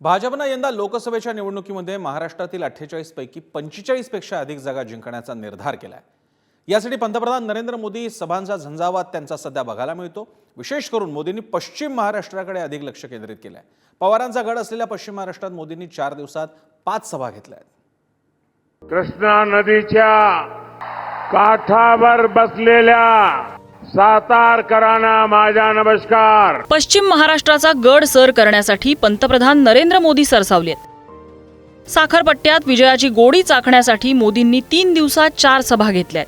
भाजपनं यंदा लोकसभेच्या निवडणुकीमध्ये महाराष्ट्रातील 48 पैकी 45 पेक्षा अधिक जागा जिंकण्याचा निर्धार केलाय। यासाठी पंतप्रधान नरेंद्र मोदी सभांचा झंझावात त्यांचा सध्या बघायला मिळतो। विशेष करून मोदींनी पश्चिम महाराष्ट्राकडे अधिक लक्ष केंद्रित केलंय। पवारांचा गड असलेल्या पश्चिम महाराष्ट्रात मोदींनी 4 दिवसात 5 सभा घेतल्या आहेत। कृष्णा नदीच्या काठावर बसलेल्या सातारकरांना माझा नमस्कार। पश्चिम महाराष्ट्राचा गड सर करण्यासाठी पंतप्रधान नरेंद्र मोदी सरसावलेत। साखरपट्ट्यात विजयाची गोडी चाखण्यासाठी मोदींनी 3 दिवसात 4 सभा घेतल्या।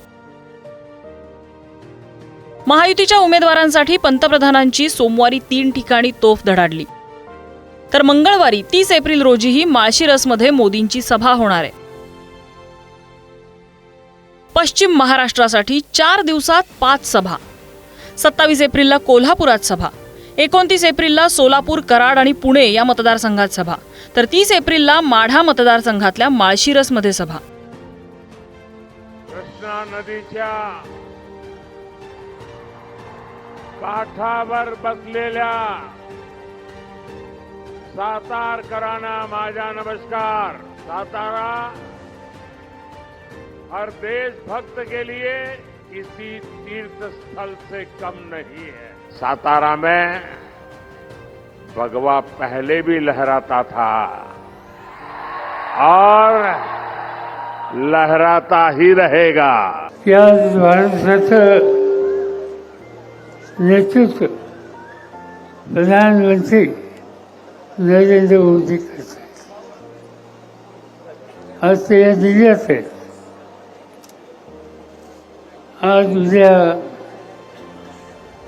महायुतीच्या उमेदवारांसाठी पंतप्रधानांची सोमवारी 3 ठिकाणी तोफ धडाडली, तर मंगळवारी 30 एप्रिल रोजीही माळशिरसमध्ये मोदींची सभा होणार आहे। पश्चिम महाराष्ट्रासाठी 4 दिवसात 5 सभा। 27 एप्रिलला कोल्हापुरात सभा, 29 एप्रिलला सोलापूर, कराड आणि पुणे या मतदारसंघात सभा, तर 30 एप्रिलला माढा मतदारसंघातल्या माळशिरसमध्ये सभा। कृष्णा नदीच्या काठावर बसलेल्या सातारकरांना माझा नमस्कार। सातारा हर देशभक्त के लिए किसी तीर्थ स्थल से कम नहीं है। सातारा में भगवा पहले भी लहराता था और लहराता ही रहेगा। या भारताचं नेतृत्व प्रधानमंत्री नरेंद्र मोदी करतात। आज ते या जिल्ह्यात आहेत। आज उद्या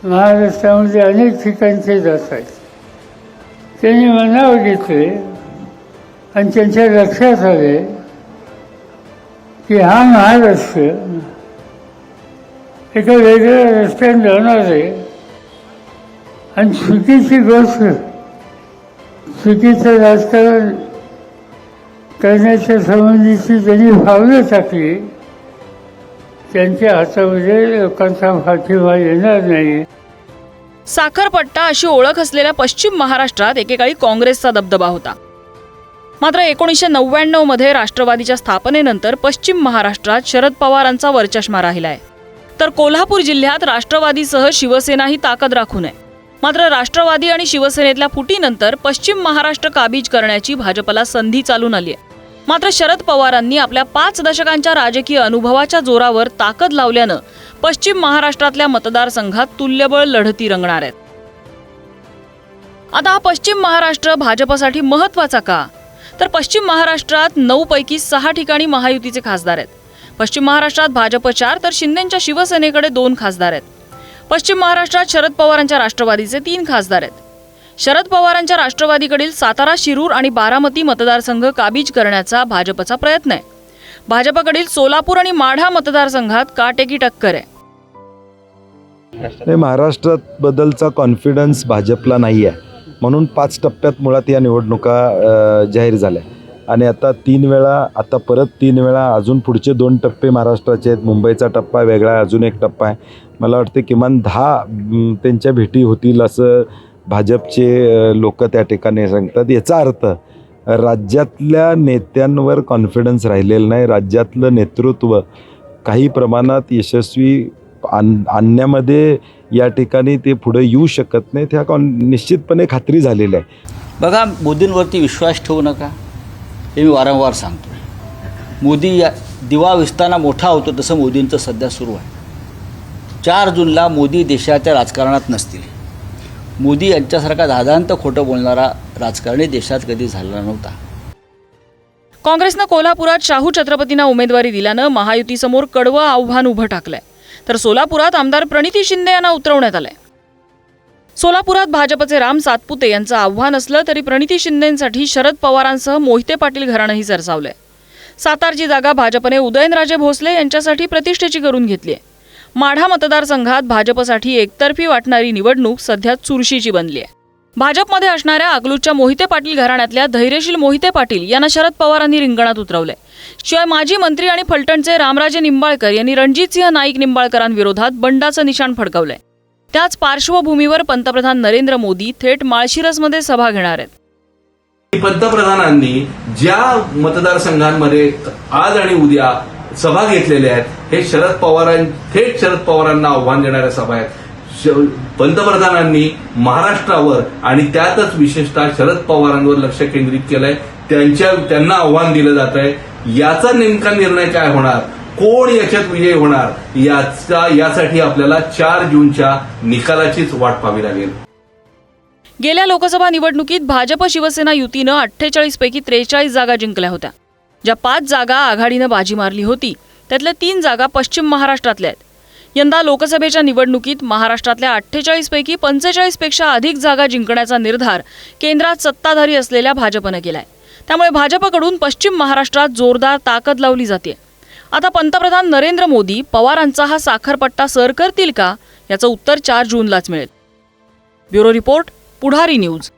महाराष्ट्रामध्ये अनेक ठिकाणचे जात आहेत। त्यांनी मनावर घेतले आणि त्यांच्या लक्षात आले की हा महाराष्ट्र एका वेगळ्या रस्त्याने जाणार आहे आणि चुकीची गोष्ट, चुकीचं राजकारण करण्याच्या संबंधीची त्यांनी पावलं टाकली। त्यांच्या हातामध्ये लोकांचा पाठिंबा येणार नाही। साखरपट्टा अशी ओळख असलेल्या पश्चिम महाराष्ट्रात एकेकाळी काँग्रेसचा दबदबा होता। मात्र 1999 मध्ये राष्ट्रवादीच्या स्थापनेनंतर पश्चिम महाराष्ट्रात शरद पवारांचा वरचष्मा राहिलाय, तर कोल्हापूर जिल्ह्यात राष्ट्रवादीसह शिवसेनाही ताकद राखून आहे। मात्र राष्ट्रवादी आणि शिवसेनेतल्या फुटीनंतर पश्चिम महाराष्ट्र काबीज करण्याची भाजपला संधी चालून आली आहे। मात्र शरद पवारांनी आपल्या 5 दशकांच्या राजकीय अनुभवाच्या जोरावर ताकद लावल्यानं पश्चिम महाराष्ट्रातल्या मतदारसंघात तुल्यबळ लढती रंगणार आहेत। आता हा पश्चिम महाराष्ट्र भाजपसाठी महत्वाचा का? तर पश्चिम महाराष्ट्रात 9 पैकी 6 ठिकाणी महायुतीचे खासदार आहेत। पश्चिम महाराष्ट्रात भाजप 4 तर शिंदेंच्या शिवसेनेकडे 2 खासदार आहेत। पश्चिम महाराष्ट्रात शरद पवारांच्या राष्ट्रवादीचे 3 खासदार आहेत। शरद पवारांच्या राष्ट्रवादीकडील सातारा, शिरूर आणि बारामती मतदारसंघ काबीज करण्याचा भाजपचा प्रयत्न आहे। भाजपकडील सोलापूर आणि माढा मतदारसंघात काटेकी टक्कर आहे। महाराष्ट्रात बदलचा कॉन्फिडन्स भाजपला नाही आहे, म्हणून 5 टप्प्यात मुळात या निवडणुका जाहीर झाल्या आणि आता 3 वेळा, आता परत 3 वेळा, अजून पुढचे 2 टप्पे महाराष्ट्राचे आहेत। मुंबईचा टप्पा वेगळा आहे, अजून एक टप्पा आहे। मला वाटते किमान 10 त्यांच्या भेटी होतील असं भाजपचे लोक त्या ठिकाणी सांगतात। याचा अर्थ राज्यातल्या नेत्यांवर कॉन्फिडन्स राहिलेला नाही। राज्यातलं नेतृत्व काही प्रमाणात यशस्वी आणण्यामध्ये या ठिकाणी ते पुढे येऊ शकत नाहीत, ह्या निश्चितपणे खात्री झालेली आहे। बघा, मोदींवरती विश्वास ठेवू नका, हे मी वारंवार सांगतो। मोदी या दिवा विस्ताना मोठा होतो तसं मोदींचं सध्या सुरू आहे। 4 जूनला मोदी देशाच्या राजकारणात नसतील। मोदी यांच्यासारखा दादांत खोटं बोलणारा राजकारणी देशात कधी झाला नव्हता। काँग्रेसनं कोल्हापुरात शाहू छत्रपतींना उमेदवारी दिल्यानं महायुतीसमोर कडवं आव्हान उभं टाकलंय, तर सोलापुरात आमदार प्रणिती शिंदे यांना उतरवण्यात आलंय। सोलापुरात भाजपचे राम सातपुते यांचं आव्हान असलं तरी प्रणिती शिंदेंसाठी शरद पवारांसह मोहिते पाटील घराणंही सरसावलंय। सातारची जागा भाजपने उदयनराजे भोसले यांच्यासाठी प्रतिष्ठेची करून घेतली आहे। माढा मतदारसंघात भाजपसाठी एकतर्फी वाटणारी निवडणूक सध्या चुरशीची बनली आहे। भाजपमध्ये असणाऱ्या अकलूजच्या मोहिते पाटील घराण्यातल्या धैर्यशील मोहिते पाटील यांना शरद पवारांनी रिंगणात उतरवलंय। शिवाय माजी मंत्री आणि फलटणचे रामराजे निंबाळकर यांनी रणजितसिंह नाईक निंबाळकरांविरोधात बंडाचं निशाण फडकवलंय। त्याच पार्श्वभूमीवर पंतप्रधान नरेंद्र मोदी थेट माळशिरसमध्ये सभा घेणार आहेत। पंतप्रधानांनी ज्या मतदारसंघांमध्ये आज आणि उद्या सभा घेतलेल्या आहेत हे थेट शरद पवारांना आव्हान देणाऱ्या सभा आहेत. पंतप्रधानांनी महाराष्ट्रावर आणि त्यातच विशेषतः शरद पवारांवर लक्ष केंद्रित केलंय. त्यांना आव्हान दिलं जात आहे. याचा नेमका निर्णय काय होणार, कोण याच्यात विजयी होणार यासाठी आपल्याला 4 जूनच्या निकालाचीच वाट पाहावी लागेल. गेल्या लोकसभा निवडणुकीत भाजप शिवसेना युतीनं 48 पैकी 43 जागा जिंकल्या होत्या. ज्या 5 जागा आघाडीनं बाजी मारली होती त्यातल्या 3 जागा पश्चिम महाराष्ट्रातल्या आहेत. यंदा लोकसभेच्या निवडणुकीत महाराष्ट्रातल्या 48 पैकी 45 पेक्षा अधिक जागा जिंकण्याचा निर्धार केंद्रात सत्ताधारी असलेल्या भाजपनं केलाय. त्यामुळे भाजपकडून पश्चिम महाराष्ट्रात जोरदार ताकद लावली जाते. आता पंतप्रधान नरेंद्र मोदी पवारांचा हा साखरपट्टा सर करतील का याचं उत्तर 4 जूनलाच मिळेल. ब्युरो रिपोर्ट, पुढारी न्यूज.